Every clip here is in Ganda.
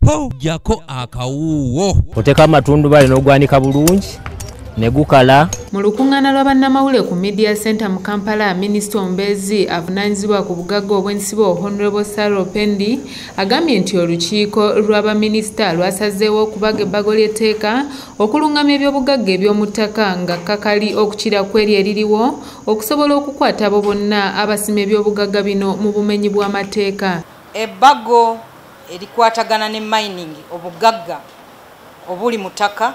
po jako akawuwo oteka amatundu bali n'ogwanika bulungi ne gukala. Mu lukuŋŋaana lw'abannamawulire ku Media Center mu Kampala, Minisita Omubeezi avunaanyizibwa ku bugagga obw'ensibo Honorable Sarah Opendi agambye nti olukiiko lw'abaminisita lwasazeewo okubaga ebbago ly'etteeka okuluŋŋamya ebyobugagga eby'omu ttaka nga kakali okukira ku eryo eririwo okusobola okukwata abo bonna abasima ebyobugagga bino mu bumenyi bw'amateeka. Ebbago erikwatagana ne mining obugagga obuli mu ttaka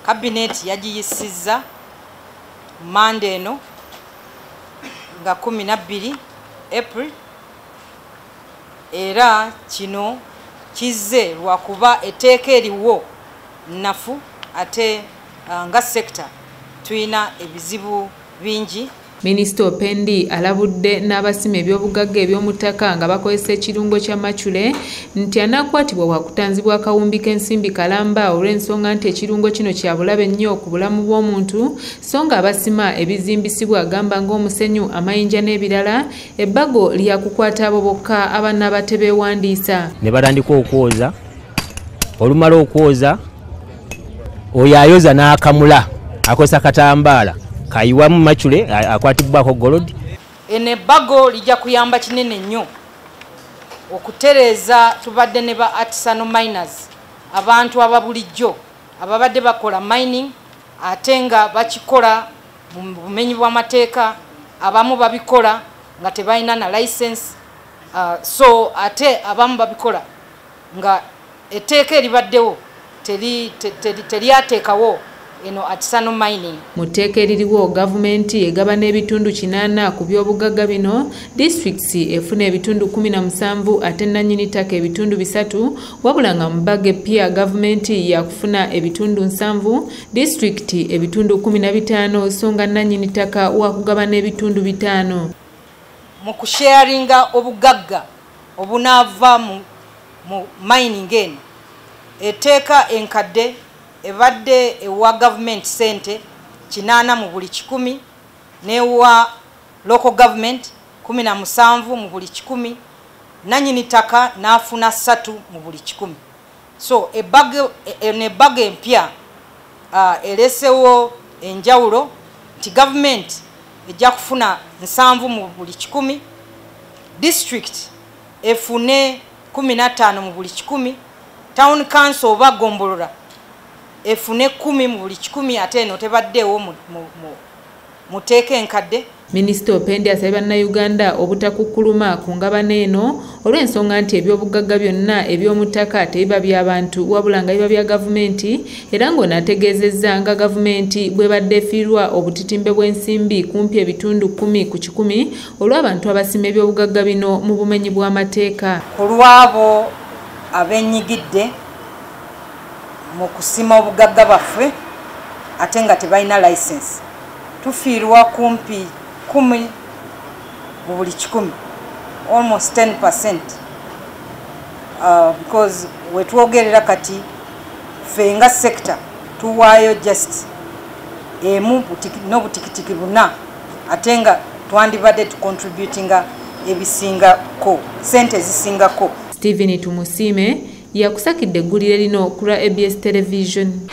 Kabineti yagiyisizza Monday eno nga 12 April era kino kizze lwakuba etteeka eriwo nafu ate nga sekta tuyina ebizibu bingi. Minisita Opendi alabudde n'abasima ebyobugagga eby'omu ttaka nga bakozesa ekirungo kya Machule nti anaakwatibwa wakutanzibwa akawumbi k'ensimbi kalamba olw'ensonga nti ekirungo kino kya bulabe nnyo ku bulamu bw'omuntu so nga abasima ebizimbisibwa agamba ng'omusenyu amayinja n'ebirala ebbago lyakukwata abo bokka abanaba tebeewandiisa. Ne batandika okwoza, olumala okwoza oyo ayoza n'akamula akozesa katambaala kayiwamu Machule akwatibwako golodi. Eno ebbago lijja kuyamba kinene nnyo okutereeza tubadde ne ba artisanal miners abantu ababulijjo ababadde bakola mining ate nga bakikola mu bumenyi bw'amateeka abamu babikola nga tebalina na license so ate abamu babikola nga etteeka eribaddewo teryateekawo eno artisanal mining. Mu tteeka eririwo gavumenti egaba n'ebitundu 80 ku byobugagga bino, disitulikiti efuna ebitundu 17 ate nannyini ttaka ebitundu 3 wabula nga mu bbaga epya gavumenti yakufuna ebitundu 7, disitulikiti ebitundu 15 so nga nannyini ttaka wakugaba n'ebitundu 5. Mu kusharinga obugagga obunaava mu mining eno etteeka enkadde ebadde ewa government sente 8 mu buli 10 newa local government 17 mu buli 10 nanyini taka nafuna 3 mu buli 10. So ebbago empya elesewo enjawulo nti government ejja kufuna 7 mu buli 10, district efune 15 mu buli 10, town council oba gombolola efune 10 mu buli 10 ate eno tebaddeewo mu teeka enkadde. Minisita Opendi asabye bannayuganda obutakukkuluma ku ngabano eno olw'ensonga nti ebyobugagga byonna eby'omu ttaka tebiba by'abantu wabula nga biba bya gavumenti era ng'onaategeezezza nga gavumenti bw'ebadde efiirwa obutitimbe bw'ensimbi kumpi ebitundu 10 ku 10 olw'abantu abasima ebyobugagga bino mu bumenyi bw'amateeka. Ku lw'abo abennyigidde mu kusima obugagga baffe ate nga tebalina license tufiirwa kumpi 10 mu buli 10, almost 10%, because wetwogerera kati ffe nga sector tuwaayo just emu n'obutikitiki 4 ate nga twandibadde tucontributinga ebisingako sente ezisingako. Stephen Tumusiime yakusakidde eggulire lino ku lwa ABS Television.